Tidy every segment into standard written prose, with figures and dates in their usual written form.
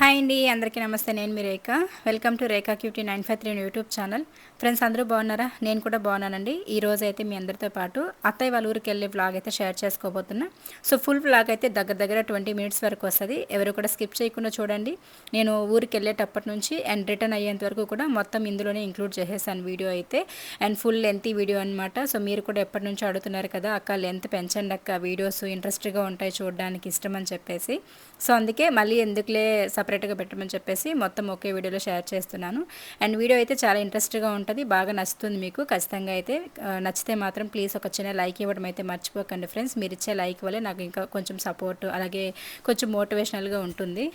Hi అండి, అందరికీ నమస్తే. నేను మీ Rekha. Welcome to Rekha cutie 953 YouTube channel. Friends, అందరూ బాగున్నారా? నేను కూడా బాగున్నానండి. ఈ రోజు అయితే మీ అందరితో పాటు అత్తయ్య వాళ్ళ ఊరికి వెళ్ళే వ్లాగ్ అయితే షేర్ చేసుకోబోతున్నా. సో ఫుల్ వ్లాగ్ అయితే దగ్గర 20 మినిట్స్ వరకు వస్తుంది. ఎవరు కూడా స్కిప్ చేయకుండా చూడండి. నేను ఊరికి వెళ్ళేటప్పటి నుంచి అండ్ రిటర్న్ అయ్యేంత వరకు కూడా మొత్తం ఇందులోనే ఇంక్లూడ్ చేసేసాను వీడియో అయితే. అండ్ ఫుల్ లెంత్ వీడియో అనమాట. సో మీరు కూడా ఎప్పటి నుంచో అడుగుతున్నారు కదా, అక్క లెంత్ పెంచండి అక్క, వీడియోస్ ఇంట్రెస్ట్గా ఉంటాయి చూడడానికి, ఇష్టం అని చెప్పేసి. సో అందుకే మళ్ళీ ఎందుకులే సపరేట్గా పెట్టమని చెప్పేసి మొత్తం ఒకే వీడియోలో షేర్ చేస్తున్నాను. అండ్ వీడియో అయితే చాలా ఇంట్రెస్ట్గా ఉంటుంది, బాగా నచ్చుతుంది మీకు ఖచ్చితంగా అయితే. నచ్చితే మాత్రం ప్లీజ్ ఒక చిన్న లైక్ ఇవ్వడం అయితే మర్చిపోకండి ఫ్రెండ్స్. మీరు ఇచ్చే లైక్ వల్లే నాకు ఇంకా కొంచెం సపోర్ట్, అలాగే కొంచెం మోటివేషనల్గా ఉంటుంది.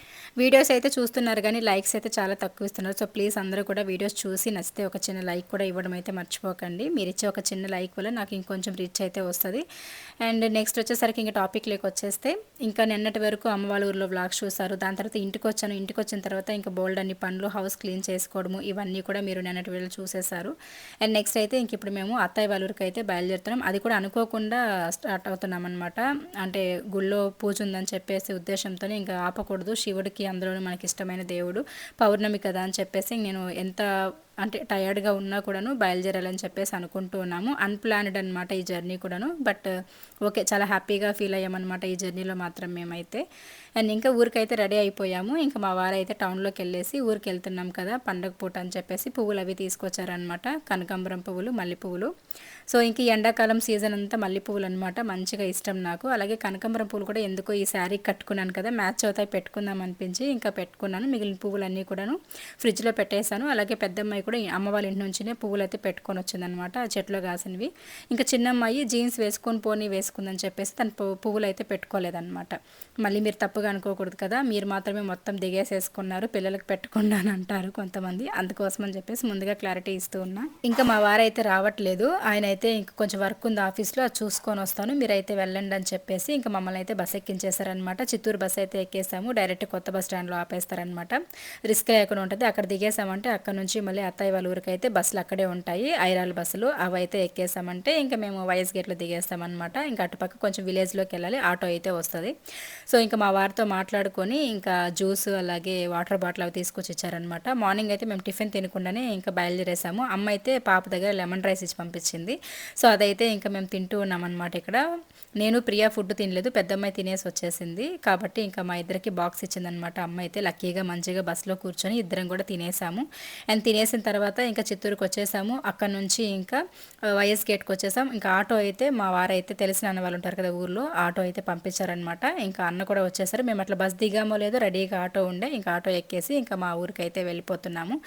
వీడియోస్ అయితే చూస్తున్నారు కానీ లైక్స్ అయితే చాలా తక్కువ ఇస్తున్నారు. సో ప్లీజ్ అందరూ కూడా వీడియోస్ చూసి నచ్చితే ఒక చిన్న లైక్ కూడా ఇవ్వడం అయితే మర్చిపోకండి. మీరు ఇచ్చే ఒక చిన్న లైక్ వల్ల నాకు ఇంకొంచెం రీచ్ అయితే వస్తుంది. అండ్ నెక్స్ట్ వచ్చేసరికి ఇంకా టాపిక్లోకి వచ్చేస్తే, ఇంకా నిన్నటి వరకు అమ్మ వాళ్ళ ఊరిలో వ్లాగ్స్ చూసారు. దాని తర్వాత ఇంటికి వచ్చాను. ఇంటికి వచ్చిన తర్వాత ఇంకా బోల్డ్ అన్ని పనులు, హౌస్ క్లీన్ చేసుకోవడము, ఇవన్నీ కూడా మీరు నిన్నటి వేళ చూసేశారు. అండ్ నెక్స్ట్ అయితే ఇంక ఇప్పుడు మేము అత్తయ్య వాళ్ళ ఊరికి అయితే బయలుదేరుతున్నాం. అది కూడా అనుకోకుండా స్టార్ట్ అవుతున్నాం అనమాట. అంటే గుళ్ళో పూజ ఉందని చెప్పేసి ఉద్దేశంతో ఇంకా ఆపకూడదు. శివుడికి అందులోనే మనకి ఇష్టమైన దేవుడు, పౌర్ణమి కదా అని చెప్పేసి నేను ఎంత అంటే టయర్డ్గా ఉన్నా కూడాను బయలుదేరాలని చెప్పేసి అనుకుంటూ ఉన్నాము. అన్ప్లాన్డ్ అనమాట ఈ జర్నీ కూడాను. బట్ ఓకే, చాలా హ్యాపీగా ఫీల్ అయ్యామన్నమాట ఈ జర్నీలో మాత్రం మేమైతే. అండ్ ఇంకా ఊరికైతే రెడీ అయిపోయాము. ఇంకా మా వారైతే టౌన్లోకి వెళ్ళేసి ఊరికి వెళ్తున్నాం కదా పండగ పూట అని చెప్పేసి పువ్వులు అవి తీసుకొచ్చారనమాట. కనకాంబరం పువ్వులు, మల్లె పువ్వులు. సో ఇంక ఈ ఎండాకాలం సీజన్ అంతా మల్లె పువ్వులు అనమాట, మంచిగా ఇష్టం నాకు. అలాగే కనకాంబరం పువ్వులు కూడా ఎందుకో ఈ శారీ కట్టుకున్నాను కదా, మ్యాచ్ అవుతాయి పెట్టుకుందాం అనిపించి ఇంకా పెట్టుకున్నాను. మిగిలిన పువ్వులన్నీ కూడాను ఫ్రిడ్జ్లో పెట్టేశాను. అలాగే పెద్దమ్మాయి కూడా అమ్మ వాళ్ళ ఇంటి నుంచినే పువ్వులు అయితే పెట్టుకొని వచ్చిందనమాట, ఆ చెట్లో కాసినవి. ఇంకా చిన్నమ్మాయి జీన్స్ వేసుకొని వేసుకుందని చెప్పేసి తను పువ్వులు అయితే పెట్టుకోలేదన్నమాట. మళ్ళీ మీరు తప్పుగా అనుకోకూడదు కదా, మీరు మాత్రమే మొత్తం దిగేసేసుకున్నారు, పిల్లలకు పెట్టుకున్నాను అంటారు కొంతమంది. అందుకోసం అని చెప్పేసి ముందుగా క్లారిటీ ఇస్తూ ఉన్నా. ఇంకా మా వారైతే రావట్లేదు. ఆయన అయితే ఇంకా కొంచెం వర్క్ ఉంది ఆఫీస్లో, అది చూసుకొని వస్తాను, మీరైతే వెళ్ళండి అని చెప్పేసి ఇంకా మమ్మల్ని అయితే బస్ ఎక్కించేశారనమాట. చిత్తూరు బస్ అయితే ఎక్కేసాము. డైరెక్ట్ కొత్త బస్ స్టాండ్లో ఆపేస్తారనమాట. రిస్క్ లేకుండా ఉంటుంది. అక్కడ దిగేసామంటే అక్కడ నుంచి మళ్ళీ అత్తయ్య వాళ్ళ ఊరికి అయితే బస్సులు అక్కడే ఉంటాయి, ఐరాల బస్సులు. అవి అయితే ఎక్కేసామంటే ఇంకా మేము వైఎస్ గేట్లో దిగేస్తామన్నమాట. ఇంకా అటుపక్క కొంచెం విలేజ్లోకి వెళ్ళాలి, ఆటో అయితే వస్తుంది. సో ఇంకా మా వారితో మాట్లాడుకొని ఇంకా జ్యూస్ అలాగే వాటర్ బాటిల్ అవి తీసుకొచ్చి ఇచ్చారనమాట. మార్నింగ్ అయితే మేము టిఫిన్ తినకుండానే ఇంకా బయలుదేరేసాము. అమ్మ అయితే పాప దగ్గర లెమన్ రైస్ ఇచ్చి పంపించింది. సో అదైతే ఇంకా మేము తింటూ ఉన్నామన్నమాట. ఇక్కడ నేను ప్రియా ఫుడ్ తినలేదు, పెద్దమ్మాయి తినేసి వచ్చేసింది కాబట్టి ఇంకా మా ఇద్దరికి బాక్స్ ఇచ్చిందనమాట అమ్మ అయితే. లక్కీగా మంచిగా బస్సులో కూర్చొని ఇద్దరం కూడా తినేసాము. అండ్ తినేసిన తర్వాత ఇంకా చిత్తూరుకి వచ్చేసాము. అక్కడ నుంచి ఇంకా వైఎస్ గేట్కి వచ్చేసాం. ఇంకా ఆటో అయితే మా వారైతే తెలిసిన అన్న వాళ్ళు ఉంటారు కదా ఊర్లో, ఆటో అయితే పంపించారనమాట. ఇంకా అన్న కూడా వచ్చేసారు. మేము అట్లా బస్ దిగామో లేదో రెడీగా ఆటో ఉండే, ఇంకా ఆటో ఎక్కేసి ఇంకా మా ఊరికి అయితే వెళ్ళిపోతున్నాము.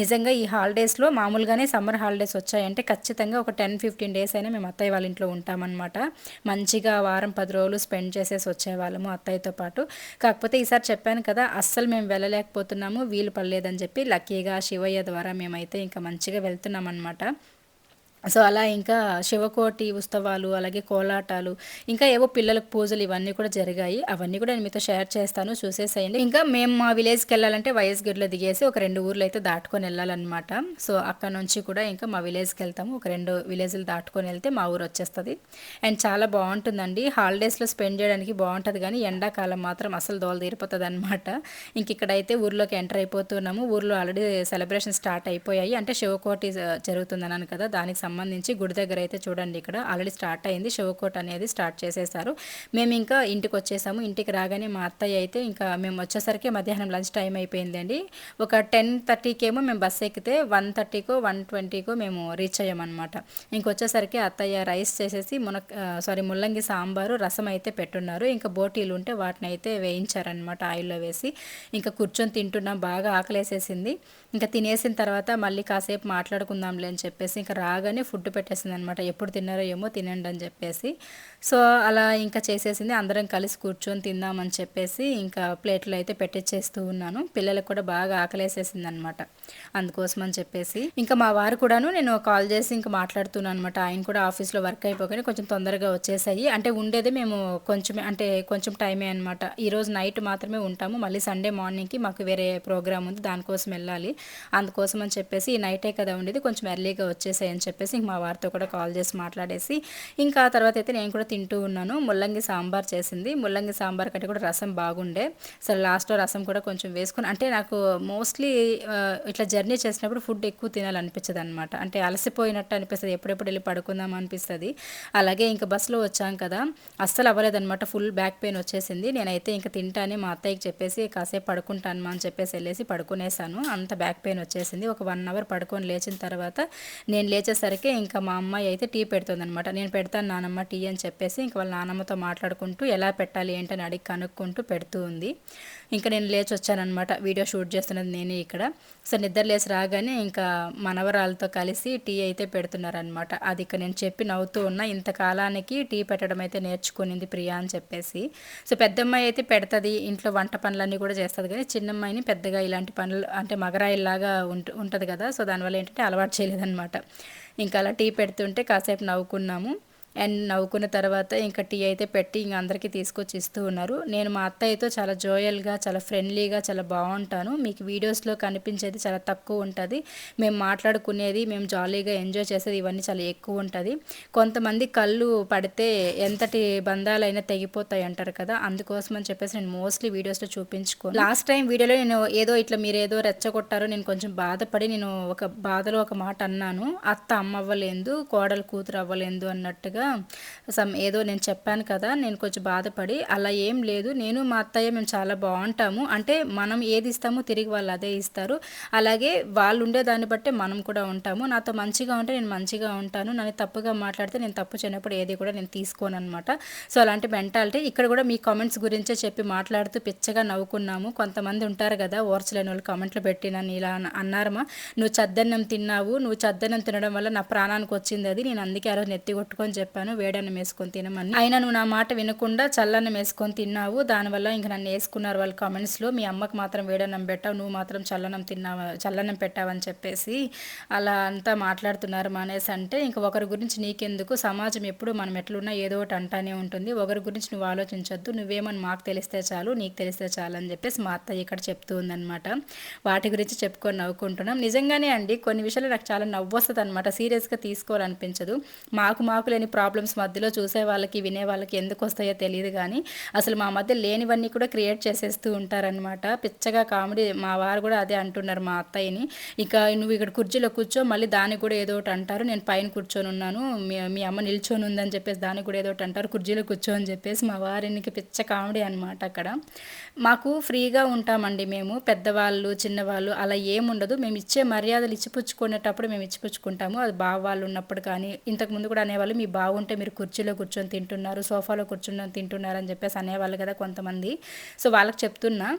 నిజంగా ఈ హాలిడేస్లో మామూలుగానే సమ్మర్ హాలిడేస్ వచ్చాయంటే ఖచ్చితంగా ఒక 10-15 డేస్ అయినా మేము అత్తయ్య వాళ్ళ ఇంట్లో ఉంటామన్నమాట. మంచిగా వారం 10 రోజులు స్పెండ్ చేసేసి వచ్చేవాళ్ళము అత్తయ్యతో పాటు. కాకపోతే ఈసారి చెప్పాను కదా, అస్సలు మేము వెళ్ళలేకపోతున్నాము, వీలు పడలేదని చెప్పి. లక్కీగా శివయ్య ద్వారా మేమైతే ఇంకా మంచిగా వెళ్తున్నాం అనమాట. సో అలా ఇంకా శివకోటి ఉత్సవాలు, అలాగే కోలాటాలు, ఇంకా ఏవో పిల్లలకు పూజలు ఇవన్నీ కూడా జరిగాయి. అవన్నీ కూడా నేను మీతో షేర్ చేస్తాను, చూసేసేయండి. ఇంకా మేము మా విలేజ్కి వెళ్ళాలంటే వైఎస్ గేట్లో దిగేసి ఒక 2 ఊర్లు అయితే దాటుకొని వెళ్ళాలన్నమాట. సో అక్కడ నుంచి కూడా ఇంకా మా విలేజ్కి వెళ్తాము. ఒక 2 విలేజ్లు దాటుకొని వెళ్తే మా ఊరు వచ్చేస్తుంది. అండ్ చాలా బాగుంటుందండి, హాలిడేస్లో స్పెండ్ చేయడానికి బాగుంటుంది. కానీ ఎండాకాలం మాత్రం అసలు దోల తీరిపోతుంది అనమాట. ఇంక ఇక్కడైతే ఊర్లోకి ఎంటర్ అయిపోతున్నాము. ఊర్లో ఆల్రెడీ సెలబ్రేషన్ స్టార్ట్ అయిపోయాయి. అంటే శివకోటి జరుగుతుందన్నాను కదా, దానికి సంబంధించి గుడి దగ్గర అయితే చూడండి ఇక్కడ ఆల్రెడీ స్టార్ట్ అయింది. శివకోట అనేది స్టార్ట్ చేసేసారు. మేము ఇంకా ఇంటికి వచ్చేసాము. ఇంటికి రాగానే మా అత్తయ్య అయితే ఇంకా మేము వచ్చేసరికి మధ్యాహ్నం లంచ్ టైం అయిపోయిందండి. ఒక 10:30కి ఏమో మేము బస్ ఎక్కితే 1:30కో 1:20కో మేము రీచ్ అయ్యామన్నమాట. ఇంకొచ్చేసరికి అత్తయ్య రైస్ చేసేసి ముల్లంగి సాంబారు, రసం అయితే పెట్టున్నారు. ఇంకా బోటీలు ఉంటే వాటిని అయితే వేయించారనమాట ఆయిల్లో వేసి. ఇంకా కూర్చొని తింటున్నాం, బాగా ఆకలేసేసింది. ఇంకా తినేసిన తర్వాత మళ్ళీ కాసేపు మాట్లాడుకుందాంలే అని చెప్పేసి ఇంకా రాగానే ఫుడ్ పెట్టేసింది అనమాట. ఎప్పుడు తిన్నారో ఏమో, తినండి అని చెప్పేసి. సో అలా ఇంకా చేసేసింది. అందరం కలిసి కూర్చొని తిందామని చెప్పేసి ఇంకా ప్లేట్లో అయితే పెట్టించేస్తూ ఉన్నాను. పిల్లలకు కూడా బాగా ఆకలేసేసింది అనమాట. అందుకోసం అని చెప్పేసి ఇంకా మా వారు కూడాను నేను కాల్ చేసి ఇంకా మాట్లాడుతున్నాను అనమాట. ఆయన కూడా ఆఫీస్లో వర్క్ అయిపోగానే కొంచెం తొందరగా వచ్చేసాయి. అంటే ఉండేది మేము కొంచెం టైమే అనమాట. ఈరోజు నైట్ మాత్రమే ఉంటాము. మళ్ళీ సండే మార్నింగ్కి మాకు వేరే ప్రోగ్రామ్ ఉంది, దానికోసం వెళ్ళాలి. అందుకోసం అని చెప్పేసి ఈ నైటే కదా ఉండేది, కొంచెం ఎర్లీగా వచ్చేసాయి అని చెప్పేసి చెప్పేసి ఇంక మా వారితో కూడా కాల్ చేసి మాట్లాడేసి ఇంకా ఆ తర్వాత అయితే నేను కూడా తింటూ ఉన్నాను. ముల్లంగి సాంబార్ చేసింది. ముల్లంగి సాంబార్ కంటే కూడా రసం బాగుండే. సో లాస్ట్‌లో రసం కూడా కొంచెం వేసుకొని అంటే నాకు మోస్ట్‌లీ ఇట్లా జర్నీ చేసినప్పుడు ఫుడ్ ఎక్కువ తినాలనిపించదనమాట. అంటే అలసిపోయినట్టు అనిపిస్తది. ఎప్పుడెప్పుడు వెళ్ళి పడుకుందాం అనిపిస్తది. అలాగే ఇంక బస్సులో వచ్చాం కదా! అస్సలు అవ్వలేదనమాట. ఫుల్ బ్యాక్ పెయిన్ వచ్చేసింది. నేనైతే ఇంక తింటానే మా అత్తయ్యకి చెప్పేసి కాసేపు పడుకుంటాను మా అని చెప్పేసి వెళ్ళేసి పడుకునేసాను. అంత బ్యాక్ పెయిన్ వచ్చేసింది. ఒక 1 అవర్ పడుకొని లేచిన తర్వాత నేను లేచేసరికి ఇంకా మా అమ్మాయి అయితే టీ పెడుతుందనమాట. నేను పెడతాను నానమ్మ టీ అని చెప్పేసి ఇంక వాళ్ళ నానమ్మతో మాట్లాడుకుంటూ ఎలా పెట్టాలి ఏంటని అడిగి కనుక్కుంటూ పెడుతూ ఉంది. ఇంకా నేను లేచి వచ్చాననమాట. వీడియో షూట్ చేస్తున్నది నేనే ఇక్కడ. సో నిద్ర లేచి రాగానే ఇంకా మనవరాలతో కలిసి టీ అయితే పెడుతున్నారనమాట. అది ఇక నేను చెప్పి నవ్వుతూ ఉన్నా. ఇంతకాలానికి టీ పెట్టడం అయితే నేర్చుకునింది ప్రియా అని చెప్పేసి. సో పెద్దమ్మాయి అయితే పెడతది. ఇంట్లో వంట పనులన్నీ కూడా చేస్తది కానీ చిన్నమ్మాయిని పెద్దగా ఇలాంటి పనులు అంటే మగరాయిల్లాగా ఉంటది కదా! సో దానివల్ల ఏంటంటే అలవాటు చేయలేదనమాట. ఇంకా అలా టీ పెడుతుంటే కాసేపు నవ్వుకున్నాము. అండ్ నవ్వుకున్న తర్వాత ఇంకా టీ అయితే పెట్టి ఇంక అందరికీ తీసుకొచ్చి ఇస్తూ ఉన్నారు. నేను మా అత్తయ్యతో చాలా జోయల్గా, చాలా ఫ్రెండ్లీగా, చాలా బాగుంటాను. మీకు వీడియోస్లో కనిపించేది చాలా తక్కువ ఉంటుంది. మేము మాట్లాడుకునేది, మేము జాలీగా ఎంజాయ్ చేసేది ఇవన్నీ చాలా ఎక్కువ ఉంటుంది. కొంతమంది కళ్ళు పడితే ఎంతటి బంధాలైనా తెగిపోతాయి అంటారు కదా! అందుకోసం అని చెప్పేసి నేను మోస్ట్లీ వీడియోస్లో చూపించుకోను. లాస్ట్ టైం వీడియోలో నేను ఏదో ఇట్లా మీరు ఏదో రెచ్చగొట్టారో నేను కొంచెం బాధపడి నేను ఒక బాధలో ఒక మాట అన్నాను. అత్త అమ్మ అవ్వలేదు, కోడలు కూతురు అవ్వలేదు అన్నట్టుగా ఏదో నేను చెప్పాను కదా! నేను కొంచెం బాధపడి అలా ఏం లేదు. నేను మా అత్తయ్య మేము చాలా బాగుంటాము. అంటే మనం ఏది ఇస్తామో తిరిగి వాళ్ళు అదే ఇస్తారు. అలాగే వాళ్ళు ఉండే దాన్ని బట్టే మనం కూడా ఉంటాము. నాతో మంచిగా ఉంటే నేను మంచిగా ఉంటాను. నన్ను తప్పుగా మాట్లాడితే నేను తప్పు చేయనప్పుడు ఏది కూడా నేను తీసుకోననమాట. సో అలాంటి మెంటాలిటీ ఇక్కడ కూడా మీ కామెంట్స్ గురించే చెప్పి మాట్లాడుతూ పిచ్చగా నవ్వుకున్నాము. కొంతమంది ఉంటారు కదా ఓర్చలేని వాళ్ళు కామెంట్లు పెట్టి నన్ను ఇలా అన్నారమ్మా, నువ్వు చద్దన్నం తిన్నావు, నువ్వు చద్దన్నం తినడం వల్ల నా ప్రాణానికి వచ్చింది అది, నేను అందుకే ఆ రోజు నెత్తి కొట్టుకొని చెప్పాను వేడన్నం వేసుకొని తినమని. అయినా నువ్వు నా మాట వినకుండా చల్లన్నం వేసుకొని తిన్నావు, దానివల్ల ఇంక నన్ను వేసుకున్నారు వాళ్ళు కామెంట్స్లో. మీ అమ్మకు మాత్రం వేడన్నం పెట్టావు, నువ్వు మాత్రం చల్లన్నం పెట్టావని చెప్పేసి అలా అంతా మాట్లాడుతున్నారు మానేసి. అంటే ఇంక ఒకరి గురించి నీకెందుకు, సమాజం ఎప్పుడు మనం ఎట్లున్నా ఏదో ఒకటి అంటానే ఉంటుంది. ఒకరి గురించి నువ్వు ఆలోచించొద్దు, నువ్వేమని మాకు తెలిస్తే చాలు, నీకు తెలిస్తే చాలు అని చెప్పేసి మా అత్తయ్య ఇక్కడ చెప్తూ ఉందనమాట. వాటి గురించి చెప్పుకొని నవ్వుకుంటున్నాం. నిజంగానే అండి కొన్ని విషయాలు నాకు చాలా నవ్వు వస్తుంది అనమాట. సీరియస్గా తీసుకోవాలనిపించదు. మాకు లేని ప్రాబ్లమ్స్ మధ్యలో చూసే వాళ్ళకి వినే వాళ్ళకి ఎందుకు వస్తాయో తెలియదు కానీ అసలు మా మధ్య లేనివన్నీ కూడా క్రియేట్ చేసేస్తూ ఉంటారనమాట. పిచ్చగా కామెడీ. మా వారు కూడా అదే అంటున్నారు మా అత్తయ్యని, ఇక నువ్వు ఇక్కడ కుర్చీలో కూర్చో, మళ్ళీ దానికి కూడా ఏదో ఒకటి అంటారు. నేను పైన కూర్చొని ఉన్నాను, మీ అమ్మ నిల్చొని ఉందని చెప్పేసి దానికి కూడా ఏదో ఒకటి అంటారు, కుర్చీలో కూర్చో అని చెప్పేసి మా వారికి పిచ్చ కామెడీ అనమాట. అక్కడ మాకు ఫ్రీగా ఉంటామండి మేము, పెద్దవాళ్ళు చిన్నవాళ్ళు అలా ఏముండదు. మేము ఇచ్చే మర్యాదలు ఇచ్చిపుచ్చుకునేటప్పుడు మేము ఇచ్చిపుచ్చుకుంటాము. అది బావ వాళ్ళు ఉన్నప్పుడు కానీ ఇంతకుముందు కూడా అనేవాళ్ళు, మీ బాగుంటే మీరు కుర్చీలో కూర్చొని తింటున్నారు, సోఫాలో కూర్చొని తింటున్నారు అని చెప్పేసి అనేవాళ్ళు కదా కొంతమంది. సో వాళ్ళకి చెప్తున్నా,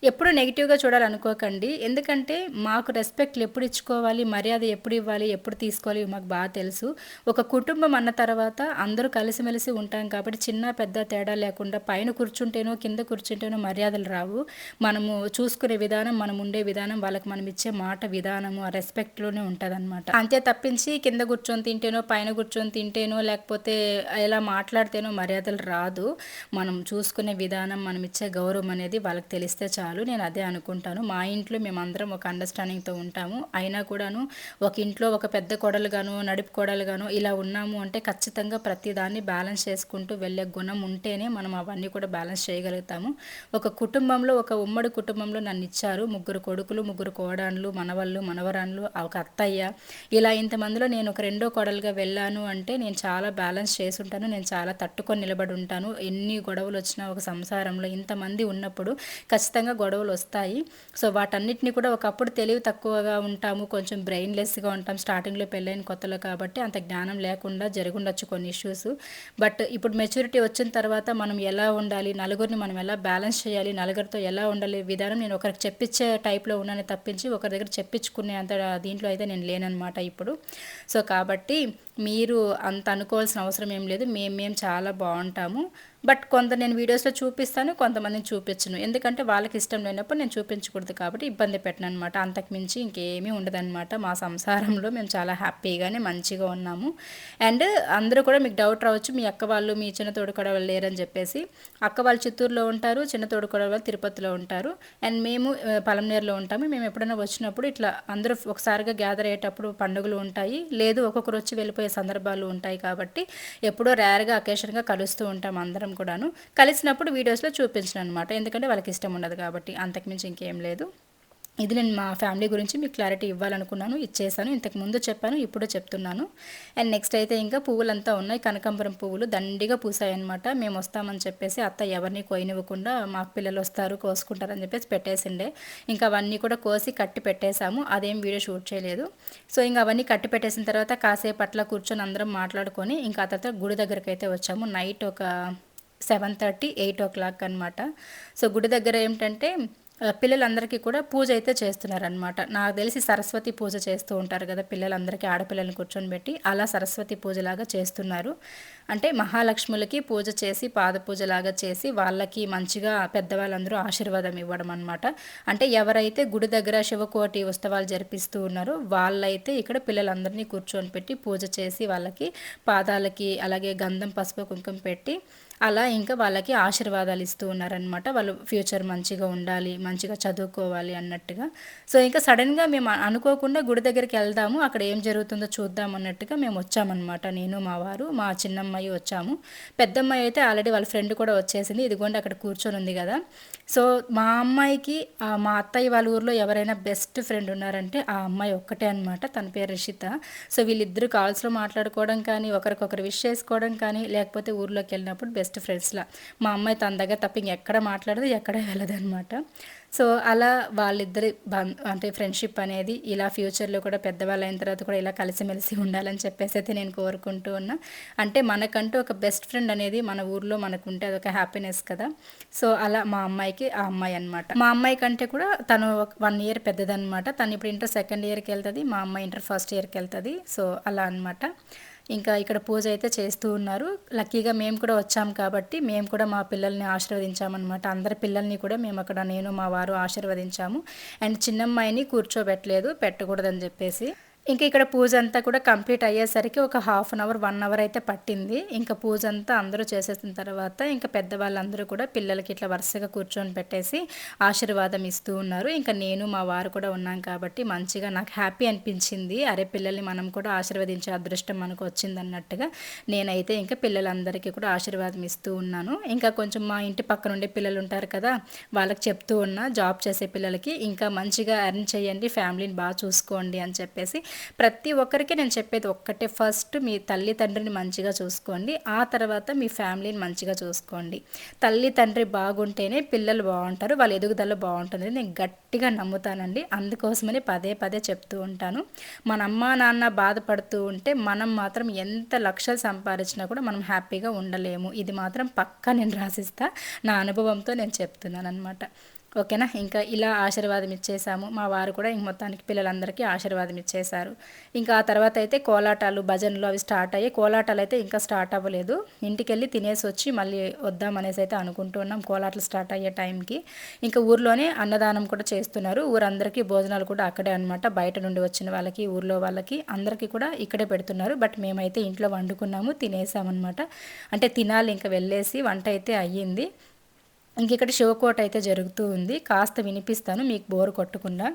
ఎప్పుడు నెగిటివ్గా చూడాలనుకోకండి. ఎందుకంటే మాకు రెస్పెక్ట్లు ఎప్పుడు ఇచ్చుకోవాలి, మర్యాద ఎప్పుడు ఇవ్వాలి, ఎప్పుడు తీసుకోవాలి మాకు బాగా తెలుసు. ఒక కుటుంబం అన్న తర్వాత అందరూ కలిసిమెలిసి ఉంటాం కాబట్టి చిన్న పెద్ద తేడా లేకుండా పైన కూర్చుంటేనో కింద కూర్చుంటేనో మర్యాదలు రావు. మనము చూసుకునే విధానం, మనం ఉండే విధానం, వాళ్ళకి మనం ఇచ్చే మాట విధానము ఆ రెస్పెక్ట్లోనే ఉంటుందన్నమాట. అంతే తప్పించి కింద కూర్చొని తింటేనో పైన కూర్చొని తింటేనో లేకపోతే ఎలా మాట్లాడితేనో మర్యాదలు రాదు. మనం చూసుకునే విధానం, మనం ఇచ్చే గౌరవం అనేది వాళ్ళకి తెలిస్తే చాలు. నేను అదే అనుకుంటాను. మా ఇంట్లో మేమందరం ఒక అండర్స్టాండింగ్తో ఉంటాము. అయినా కూడాను ఒక ఇంట్లో ఒక పెద్ద కోడలుగాను నడిపి కోడలుగాను ఇలా ఉన్నాము అంటే ఖచ్చితంగా ప్రతిదాన్ని బ్యాలెన్స్ చేసుకుంటూ వెళ్ళే గుణం ఉంటేనే మనం అవన్నీ కూడా బ్యాలెన్స్ చేయగలుగుతాము. ఒక కుటుంబంలో, ఒక ఉమ్మడి కుటుంబంలో నన్ను ఇచ్చారు. 3 కొడుకులు, 3 కోడళ్ళు, మనవళ్ళు, మనవరాళ్ళు, ఒక అత్తయ్య, ఇలా ఇంతమందిలో నేను ఒక రెండో కోడలుగా వెళ్ళాను అంటే నేను చాలా బ్యాలెన్స్ చేసి ఉంటాను. నేను చాలా తట్టుకొని నిలబడి ఉంటాను. ఎన్ని గొడవలు వచ్చినా ఒక సంసారంలో ఇంతమంది ఉన్నప్పుడు ఖచ్చితంగా గొడవలు వస్తాయి. సో వాటన్నిటిని కూడా ఒకప్పుడు తెలివి తక్కువగా ఉంటాము, కొంచెం బ్రెయిన్లెస్గా ఉంటాం స్టార్టింగ్లో పెళ్ళైన కొత్తలో కాబట్టి అంత జ్ఞానం లేకుండా జరుగుండొచ్చు కొన్ని ఇష్యూస్. బట్ ఇప్పుడు మెచ్యూరిటీ వచ్చిన తర్వాత మనం ఎలా ఉండాలి, నలుగురిని మనం ఎలా బ్యాలెన్స్ చేయాలి, నలుగురితో ఎలా ఉండాలి విధానం నేను ఒకరికి చెప్పించే టైప్లో ఉన్నాను తప్పించి ఒకరి దగ్గర చెప్పించుకునే అంత దీంట్లో అయితే నేను లేననమాట ఇప్పుడు. సో కాబట్టి మీరు అంత అనుకోవాల్సిన అవసరం ఏం లేదు. మేము చాలా బాగుంటాము. బట్ నేను వీడియోస్లో చూపిస్తాను, కొంతమందిని చూపించను. ఎందుకంటే వాళ్ళకి ఇష్టం లేనప్పుడు నేను చూపించకూడదు కాబట్టి ఇబ్బంది పెట్టను అనమాట. అంతకుమించి ఇంకేమీ ఉండదన్నమాట. మా సంసారంలో మేము చాలా హ్యాపీగానే మంచిగా ఉన్నాము. అండ్ అందరూ కూడా మీకు డౌట్ రావచ్చు, మీ అక్క వాళ్ళు మీ చిన్న తోడుకోడలు లేరని చెప్పేసి. అక్క వాళ్ళు చిత్తూరులో ఉంటారు, చిన్న తోడుకోడలు వాళ్ళు తిరుపతిలో ఉంటారు. అండ్ మేము పలంనేరులో ఉంటాము. మేము ఎప్పుడైనా వచ్చినప్పుడు ఇట్లా అందరూ ఒకసారిగా గ్యాదర్ అయ్యేటప్పుడు పండుగలు ఉంటాయి, లేదు ఒక్కొక్కరు వచ్చి వెళ్ళిపోయే సందర్భాలు ఉంటాయి. కాబట్టి ఎప్పుడో రేర్గా అకేషన్గా కలుస్తూ ఉంటాం అందరం కూడాను. కలిసినప్పుడు వీడియోస్లో చూపించను అనమాట, ఎందుకంటే వాళ్ళకి ఇష్టం ఉండదు కాబట్టి. అంతకుమించి ఇంకేం లేదు. ఇది నేను మా ఫ్యామిలీ గురించి మీకు క్లారిటీ ఇవ్వాలనుకున్నాను, ఇచ్చేసాను. ఇంతకు ముందు చెప్పాను, ఇప్పుడు చెప్తున్నాను. అండ్ నెక్స్ట్ అయితే ఇంకా పువ్వులంతా ఉన్నాయి. కనకాంబరం పువ్వులు దండిగా పూసాయన్నమాట. మేము వస్తామని చెప్పేసి అత్త ఎవరిని కోయనివ్వకుండా మాకు పిల్లలు వస్తారు కోసుకుంటారని చెప్పేసి పెట్టేసిండే. ఇంకా అవన్నీ కూడా కోసి కట్టి పెట్టేశాము. అదేం వీడియో షూట్ చేయలేదు. సో ఇంకా అవన్నీ కట్టి పెట్టేసిన తర్వాత కాసేపు అట్లా కూర్చొని అందరం మాట్లాడుకొని ఇంకా ఆ తర్వాత గుడి దగ్గరికి అయితే వచ్చాము. నైట్ ఒక 7:30, 8 అనమాట. సో గుడి దగ్గర ఏమిటంటే పిల్లలందరికీ కూడా పూజ అయితే చేస్తున్నారనమాట. నాకు తెలిసి సరస్వతి పూజ చేస్తూ ఉంటారు కదా పిల్లలందరికీ, ఆడపిల్లల్ని కూర్చొని పెట్టి అలా సరస్వతి పూజలాగా చేస్తున్నారు. అంటే మహాలక్ష్ములకి పూజ చేసి పాద పూజలాగా చేసి వాళ్ళకి మంచిగా పెద్దవాళ్ళందరూ ఆశీర్వాదం ఇవ్వడం అనమాట. అంటే ఎవరైతే గుడి దగ్గర శివకోటి ఉత్సవాలు జరిపిస్తూ ఉన్నారో వాళ్ళైతే ఇక్కడ పిల్లలందరినీ కూర్చొని పెట్టి పూజ చేసి వాళ్ళకి పాదాలకి అలాగే గంధం పసుపు కుంకుమ పెట్టి అలా ఇంకా వాళ్ళకి ఆశీర్వాదాలు ఇస్తూ ఉన్నారనమాట. వాళ్ళు ఫ్యూచర్ మంచిగా ఉండాలి, మంచిగా చదువుకోవాలి అన్నట్టుగా. సో ఇంకా సడన్గా మేము అనుకోకుండా గుడి దగ్గరికి వెళ్దాము, అక్కడ ఏం జరుగుతుందో చూద్దాం అన్నట్టుగా మేము వచ్చామన్నమాట. నేను మా వారు మా చిన్నమ్మాయి వచ్చాము. పెద్దమ్మాయి అయితే ఆల్రెడీ వాళ్ళ ఫ్రెండ్ కూడా వచ్చేసింది, ఇదిగోండి అక్కడ కూర్చొని ఉంది కదా. సో మా అమ్మాయికి మా అత్తయ్య వాళ్ళ ఊర్లో ఎవరైనా బెస్ట్ ఫ్రెండ్ ఉన్నారంటే ఆ అమ్మాయి ఒక్కటే అనమాట. తన పేరు రిషిత. సో వీళ్ళిద్దరూ కాల్స్లో మాట్లాడుకోవడం కానీ ఒకరికొకరు విష్ చేసుకోవడం కానీ లేకపోతే ఊర్లోకి వెళ్ళినప్పుడు బెస్ట్ ఫ్రెండ్స్లా. మా అమ్మాయి తన దగ్గర తప్ప ఇంకెక్కడ మాట్లాడదు, ఎక్కడ వెళ్ళదనమాట. సో అలా వాళ్ళిద్దరి అంటే ఫ్రెండ్షిప్ అనేది ఇలా ఫ్యూచర్లో కూడా పెద్దవాళ్ళు అయిన తర్వాత కూడా ఇలా కలిసిమెలిసి ఉండాలని చెప్పేసి అయితే నేను కోరుకుంటూ ఉన్నా. అంటే మనకంటూ ఒక బెస్ట్ ఫ్రెండ్ అనేది మన ఊర్లో మనకు ఉంటే అదొక హ్యాపీనెస్ కదా. సో అలా మా అమ్మాయికి ఆ అమ్మాయి అనమాట. మా అమ్మాయి కంటే కూడా తను 1 year పెద్దదనమాట. తను ఇప్పుడు ఇంటర్ 2nd yearకి వెళ్తుంది, మా అమ్మాయి ఇంటర్ 1st yearకి వెళ్తుంది. సో అలా అనమాట. ఇంకా ఇక్కడ పూజ అయితే చేస్తూ ఉన్నారు. లక్కీగా మేము కూడా వచ్చాం కాబట్టి మేము కూడా మా పిల్లల్ని ఆశీర్వదించామన్నమాట. అందరి పిల్లల్ని కూడా మేము అక్కడ నేను మా వారు ఆశీర్వదించాము. అండ్ చిన్నమ్మాయిని కూర్చోబెట్టలేదు, పెట్టకూడదని చెప్పేసి. ఇంక ఇక్కడ పూజ అంతా కూడా కంప్లీట్ అయ్యేసరికి ఒక 1/2 hour 1 hour అయితే పట్టింది. ఇంకా పూజ అంతా అందరూ చేసేసిన తర్వాత ఇంకా పెద్దవాళ్ళందరూ కూడా పిల్లలకి ఇట్లా వరుసగా కూర్చొని పెట్టేసి ఆశీర్వాదం ఇస్తూ ఉన్నారు. ఇంకా నేను మా వారు కూడా ఉన్నాం కాబట్టి మంచిగా నాకు హ్యాపీ అనిపించింది. అరే పిల్లల్ని మనం కూడా ఆశీర్వదించే అదృష్టం మనకు వచ్చిందన్నట్టుగా నేనైతే ఇంకా పిల్లలందరికీ కూడా ఆశీర్వాదం ఇస్తూ ఉన్నాను. ఇంకా కొంచెం మా ఇంటి పక్కన ఉండే పిల్లలు ఉంటారు కదా, వాళ్ళకి చెప్తూ ఉన్నా జాబ్ చేసే పిల్లలకి ఇంకా మంచిగా ఎర్న్ చేయండి, ఫ్యామిలీని బాగా చూసుకోండి అని చెప్పేసి. ప్రతి ఒక్కరికి నేను చెప్పేది ఒక్కటే, ఫస్ట్ మీ తల్లి తండ్రిని మంచిగా చూసుకోండి, ఆ తర్వాత మీ ఫ్యామిలీని మంచిగా చూసుకోండి. తల్లి తండ్రి బాగుంటేనే పిల్లలు బాగుంటారు, వాళ్ళ ఎదుగుదల బాగుంటుంది. నేను గట్టిగా నమ్ముతానండి. అందుకోసమని పదే పదే చెప్తూ ఉంటాను. మన అమ్మ నాన్న బాధపడుతూ ఉంటే మనం మాత్రం ఎంత లక్షలు సంపాదించినా కూడా మనం హ్యాపీగా ఉండలేము. ఇది మాత్రం పక్కా నేను రాసిస్తా, నా అనుభవంతో నేను చెప్తున్నాను అనమాట. ఓకేనా. ఇంకా ఇలా ఆశీర్వాదం ఇచ్చేసాము. మా వారు కూడా ఇంక మొత్తానికి పిల్లలందరికీ ఆశీర్వాదం ఇచ్చేశారు. ఇంకా ఆ తర్వాత అయితే కోలాటాలు భజనలు అవి స్టార్ట్ అయ్యాయి. కోలాటాలు అయితే ఇంకా స్టార్ట్ అవ్వలేదు. ఇంటికి వెళ్ళి తినేసి వచ్చి మళ్ళీ వద్దామనేసి అయితే అనుకుంటున్నాం కోలాటాలు స్టార్ట్ అయ్యే టైంకి. ఇంకా ఊర్లోనే అన్నదానం కూడా చేస్తున్నారు. ఊరందరికీ భోజనాలు కూడా అక్కడే అనమాట. బయట నుండి వచ్చిన వాళ్ళకి ఊర్లో వాళ్ళకి అందరికీ కూడా ఇక్కడే పెడుతున్నారు. బట్ మేమైతే ఇంట్లో వండుకున్నాము, తినేసామన్నమాట. అంటే తినాలి, ఇంకా వెళ్ళేసి వంట అయితే అయ్యింది. ఇంక ఇక్కడ శివకోట అయితే జరుగుతూ ఉంది. కాస్త వినిపిస్తాను మీకు బోరు కొట్టకుండా.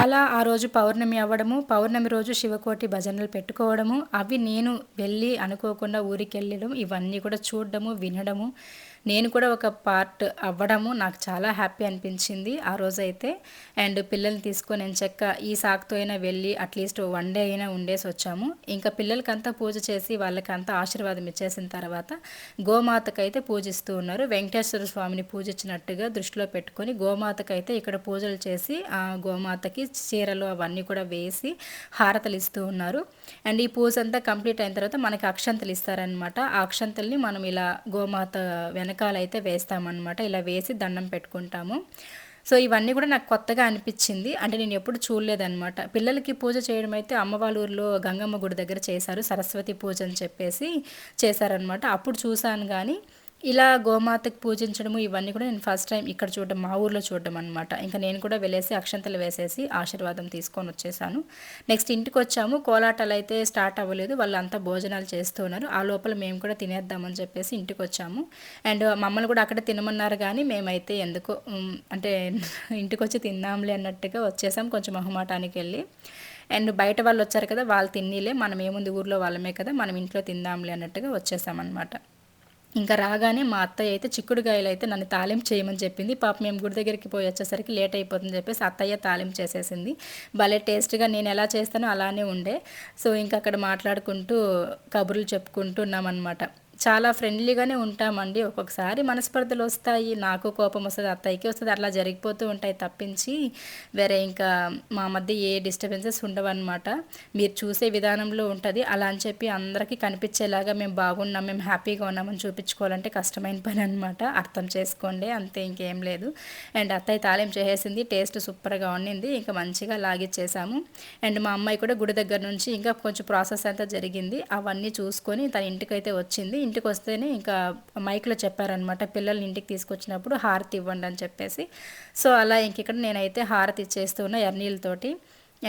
అలా ఆ రోజు పౌర్ణమి అవ్వడము, పౌర్ణమి రోజు శివకోటి భజనలు పెట్టుకోవడము, అవి నేను వెళ్ళి అనుకోకుండా ఊరికి వెళ్ళడం, ఇవన్నీ కూడా చూడడము వినడము, నేను కూడా ఒక పార్ట్ అవ్వడము నాకు చాలా హ్యాపీ అనిపించింది ఆ రోజైతే. అండ్ పిల్లల్ని తీసుకొని నేను చెక్క ఈ సాకుతో అయినా వెళ్ళి అట్లీస్ట్ 1 day అయినా ఉండేసి వచ్చాము. ఇంకా పిల్లలకంతా పూజ చేసి వాళ్ళకంతా ఆశీర్వాదం ఇచ్చేసిన తర్వాత గోమాతకైతే పూజిస్తూ ఉన్నారు. వెంకటేశ్వర స్వామిని పూజించినట్టుగా దృష్టిలో పెట్టుకొని గోమాతకైతే ఇక్కడ పూజలు చేసి ఆ గోమాతకి చీరలు అవన్నీ కూడా వేసి హారతలు ఇస్తూ ఉన్నారు. అండ్ ఈ పూజ అంతా కంప్లీట్ అయిన తర్వాత మనకి అక్షంతలు ఇస్తారనమాట. ఆ అక్షంతల్ని మనం ఇలా గోమాత వెనకాలైతే వేస్తామన్నమాట. ఇలా వేసి దండం పెట్టుకుంటాము. సో ఇవన్నీ కూడా నాకు కొత్తగా అనిపించింది. అంటే నేను ఎప్పుడు చూడలేదనమాట. పిల్లలకి పూజ చేయడం అయితే అమ్మ వాళ్ళ ఊర్లో గంగమ్మ గుడి దగ్గర చేశారు. సరస్వతి పూజ అని చెప్పేసి చేశారనమాట. అప్పుడు చూశాను కానీ ఇలా గోమాతకి పూజించడము ఇవన్నీ కూడా నేను ఫస్ట్ టైం ఇక్కడ చూడడం, మా ఊర్లో చూడడం అనమాట. ఇంకా నేను కూడా వెళ్ళేసి అక్షంతలు వేసేసి ఆశీర్వాదం తీసుకొని వచ్చేసాను. నెక్స్ట్ ఇంటికి వచ్చాము. కోలాటాలు అయితే స్టార్ట్ అవ్వలేదు, వాళ్ళంతా భోజనాలు చేస్తున్నారు. ఆ లోపల మేము కూడా తినేద్దామని చెప్పేసి ఇంటికి వచ్చాము. అండ్ మమ్మల్ని కూడా అక్కడ తినమన్నారు కానీ మేమైతే ఎందుకో అంటే ఇంటికి వచ్చి తిందాంలే అన్నట్టుగా వచ్చేసాం, కొంచెం మొహమాటానికి వెళ్ళి. అండ్ బయట వాళ్ళు వచ్చారు కదా, వాళ్ళు తిన్నీలే, మనం ఏముంది ఊర్లో వాళ్ళమే కదా, మనం ఇంట్లో తిందాంలే అన్నట్టుగా వచ్చేసామన్నమాట. ఇంకా రాగానే మా అత్తయ్య అయితే చిక్కుడుగాయలు అయితే నన్ను తాలింపు చేయమని చెప్పింది. పాప మేము గుడి దగ్గరికి పోయి వచ్చేసరికి లేట్ అయిపోతుందని చెప్పేసి అత్తయ్య తాలింపు చేసేసింది. భలే టేస్ట్గా నేను ఎలా చేస్తానో అలానే ఉండే. సో ఇంకా అక్కడ మాట్లాడుకుంటూ కబుర్లు చెప్పుకుంటూ ఉన్నామన్నమాట. చాలా ఫ్రెండ్లీగానే ఉంటామండి. ఒక్కొక్కసారి మనస్పర్ధలు వస్తాయి, నాకు కోపం వస్తుంది, అత్తయ్యకి వస్తుంది, అట్లా జరిగిపోతూ ఉంటాయి తప్పించి వేరే ఇంకా మా మధ్య ఏ డిస్టర్బెన్సెస్ ఉండవన్నమాట. మీరు చూసే విధానంలో ఉంటుంది. అలా అని చెప్పి అందరికీ కనిపించేలాగా మేము బాగున్నాం, మేము హ్యాపీగా ఉన్నామని చూపించుకోవాలంటే కష్టమైన పని అనమాట. అర్థం చేసుకోండి, అంతే, ఇంకేం లేదు. అండ్ అత్తయ్య తాలింపు చేసేసింది, టేస్ట్ సూపర్గా ఉండింది. ఇంకా మంచిగా లాగిచ్చేసాము. అండ్ మా అమ్మాయి కూడా గుడి దగ్గర నుంచి ఇంకా కొంచెం ప్రాసెస్ అంతా జరిగింది, అవన్నీ చూసుకొని తన ఇంటికైతే వచ్చింది. ఇంటికి వస్తేనే ఇంకా మైక్లో చెప్పారనమాట, పిల్లల్ని ఇంటికి తీసుకొచ్చినప్పుడు హారతి ఇవ్వండి అని చెప్పేసి. సో అలా ఇంక ఇక్కడ నేనైతే హారతి ఇచ్చేస్తూ ఉన్నా ఎర్నీళ్ళతోటి.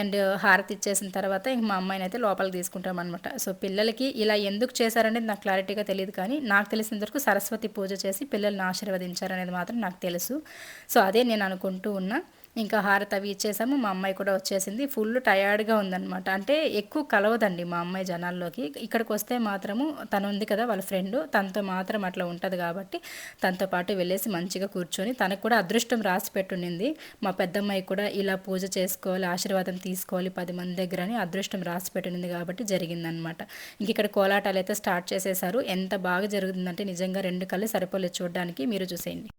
అండ్ హారతి ఇచ్చేసిన తర్వాత ఇంక మా అమ్మాయిని అయితే లోపలికి తీసుకుంటామన్నమాట. సో పిల్లలకి ఇలా ఎందుకు చేశారనేది నాకు క్లారిటీగా తెలియదు, కానీ నాకు తెలిసినంత వరకు సరస్వతి పూజ చేసి పిల్లల్ని ఆశీర్వదించారనేది మాత్రం నాకు తెలుసు. సో అదే నేను అనుకుంటూ ఉన్నా. ఇంకా హారతి అవి ఇచ్చేసాము. మా అమ్మాయి కూడా వచ్చేసింది. ఫుల్ టయర్డ్గా ఉందన్నమాట. అంటే ఎక్కువ కలవదండి మా అమ్మాయి జనాల్లోకి. ఇక్కడికి వస్తే మాత్రము తను ఉంది కదా వాళ్ళ ఫ్రెండ్, తనతో మాత్రం అట్లా ఉంటుంది కాబట్టి తనతో పాటు వెళ్ళేసి మంచిగా కూర్చొని తనకు కూడా అదృష్టం రాసి పెట్టుండింది. మా పెద్దమ్మాయి కూడా ఇలా పూజ చేసుకోవాలి, ఆశీర్వాదం తీసుకోవాలి 10 మంది దగ్గర అని అదృష్టం రాసి పెట్టింది కాబట్టి జరిగిందనమాట. ఇంక ఇక్కడ కోలాటాలు అయితే స్టార్ట్ చేసేసారు. ఎంత బాగా జరుగుతుందంటే నిజంగా 2 కళ్ళు సరిపోలేదు చూడడానికి. మీరు చూసేయండి.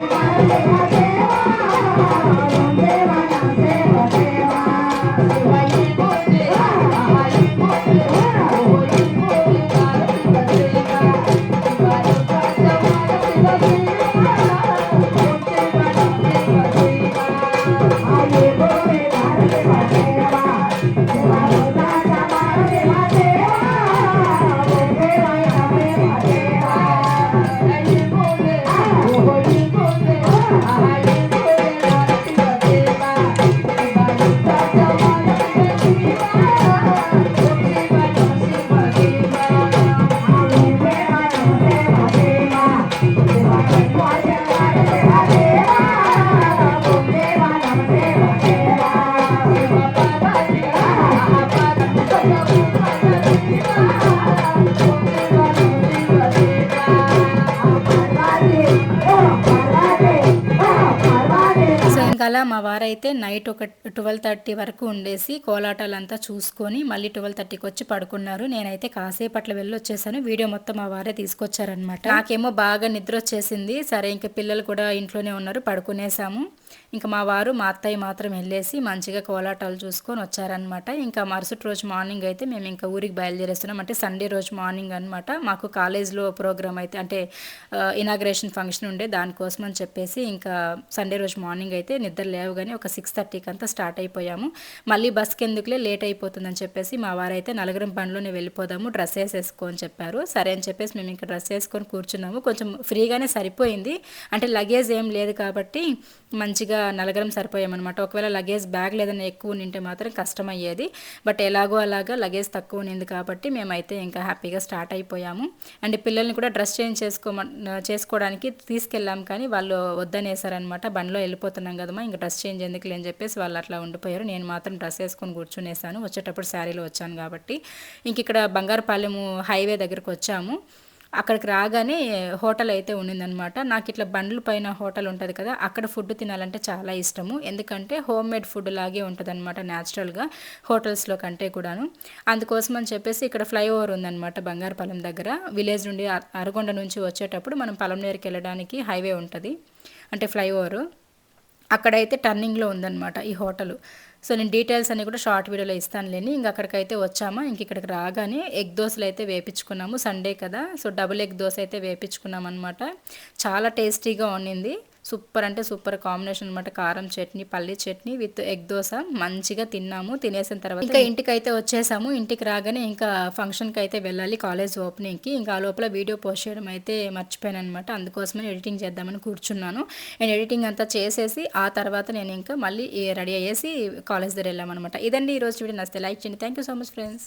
అలా మా వారైతే నైట్ ఒక 12:30 వరకు ఉండేసి కోలాటాలంతా చూసుకొని మళ్ళీ 12:30కి వచ్చి పడుకున్నారు. నేనైతే కాసేపట్లో వెళ్ళి వచ్చేసాను. వీడియో మొత్తం మా వారే తీసుకొచ్చారనమాట. నాకేమో బాగా నిద్ర వచ్చేసింది. సరే ఇంకా పిల్లలు కూడా ఇంట్లోనే ఉన్నారు, పడుకునేసాము. ఇంకా మా వారు మా అత్తయ్య మాత్రం వెళ్ళేసి మంచిగా కోలాటాలు చూసుకొని వచ్చారనమాట. ఇంకా మరుసటి రోజు మార్నింగ్ అయితే మేము ఇంకా ఊరికి బయలుదేరేస్తున్నాం. అంటే సండే రోజు మార్నింగ్ అనమాట. మాకు కాలేజ్లో ప్రోగ్రామ్ అయితే అంటే ఇనాగ్రేషన్ ఫంక్షన్ ఉండే, దానికోసం అని చెప్పేసి ఇంకా సండే రోజు మార్నింగ్ అయితే నిద్ర లేవగానే ఒక 6:30కి అంతా స్టార్ట్ అయిపోయాము. మళ్ళీ బస్కి ఎందుకులే లేట్ అయిపోతుందని చెప్పేసి మా వారైతే నలుగురం బండ్లోనే వెళ్ళిపోదాము, డ్రెస్ వేసేసుకో అని చెప్పారు. సరే అని చెప్పేసి మేము ఇంకా డ్రెస్ వేసుకొని కూర్చున్నాము. కొంచెం ఫ్రీగానే సరిపోయింది, అంటే లగేజ్ ఏం లేదు కాబట్టి మంచిగా నలుగురం సరిపోయామన్నమాట. ఒకవేళ లగేజ్ బ్యాగ్ లేదని ఎక్కువ నింటే మాత్రం కష్టమయ్యేది. బట్ ఎలాగో అలాగా లగేజ్ తక్కువ ఉన్నింది కాబట్టి మేమైతే ఇంకా హ్యాపీగా స్టార్ట్ అయిపోయాము. అండ్ పిల్లల్ని కూడా డ్రెస్ చేంజ్ చేసుకోవడానికి తీసుకెళ్ళాం, కానీ వాళ్ళు వద్దనేసారనమాట. బండిలో వెళ్ళిపోతున్నాం కదమ్మా, ఇంకా డ్రెస్ చేంజ్ ఎందుకు లేని చెప్పేసి వాళ్ళు అట్లా ఉండిపోయారు. నేను మాత్రం డ్రెస్ వేసుకొని కూర్చునేసాను. వచ్చేటప్పుడు శారీలో వచ్చాను కాబట్టి. ఇంక ఇక్కడ బంగారుపాలెము హైవే దగ్గరకు వచ్చాము. అక్కడికి రాగానే హోటల్ అయితే ఉండిందనమాట. నాకు ఇట్లా బండ్ల పైన హోటల్ ఉంటుంది కదా, అక్కడ ఫుడ్ తినాలంటే చాలా ఇష్టము. ఎందుకంటే హోమ్ మేడ్ ఫుడ్ లాగే ఉంటుంది అనమాట న్యాచురల్గా, హోటల్స్లో కంటే కూడాను. అందుకోసం అని చెప్పేసి ఇక్కడ ఫ్లైఓవర్ ఉందన్నమాట బంగారుపాలెం దగ్గర. విలేజ్ నుండి అరగొండ నుంచి వచ్చేటప్పుడు మనం పలంనేరుకి వెళ్ళడానికి హైవే ఉంటుంది, అంటే ఫ్లైఓవరు. అక్కడైతే టర్నింగ్లో ఉందన్నమాట ఈ హోటలు. సో నేను డీటెయిల్స్ అన్నీ కూడా షార్ట్ వీడియోలో ఇస్తానులేని. ఇంక అక్కడికైతే వచ్చామా. ఇంక ఇక్కడికి రాగానే ఎగ్ దోశలు అయితే వేపించుకున్నాము, సండే కదా. సో డబుల్ ఎగ్ దోశ అయితే వేపించుకున్నాం అనమాట. చాలా టేస్టీగా ఉండింది. సూపర్ అంటే సూపర్ కాంబినేషన్ అనమాట. కారం చట్నీ, పల్లీ చట్నీ విత్ ఎగ్ దోస మంచిగా తిన్నాము. తినేసిన తర్వాత ఇంకా ఇంటికైతే వచ్చేసాము. ఇంటికి రాగానే ఇంకా ఫంక్షన్కి అయితే వెళ్ళాలి, కాలేజ్ ఓపెనింగ్కి. ఇంకా ఆ లోపల వీడియో పోస్ట్ చేయడం అయితే మర్చిపోయాను అనమాట. అందుకోసమే ఎడిటింగ్ చేద్దామని కూర్చున్నాను. నేను ఎడిటింగ్ అంతా చేసేసి ఆ తర్వాత నేను ఇంకా మళ్ళీ రెడీ అయ్యేసి కాలేజ్ దగ్గర వెళ్ళామన్నమాట. ఇదండి ఈరోజు వీడియో. నచ్చితే లైక్ చేయండి. Thank you so much friends.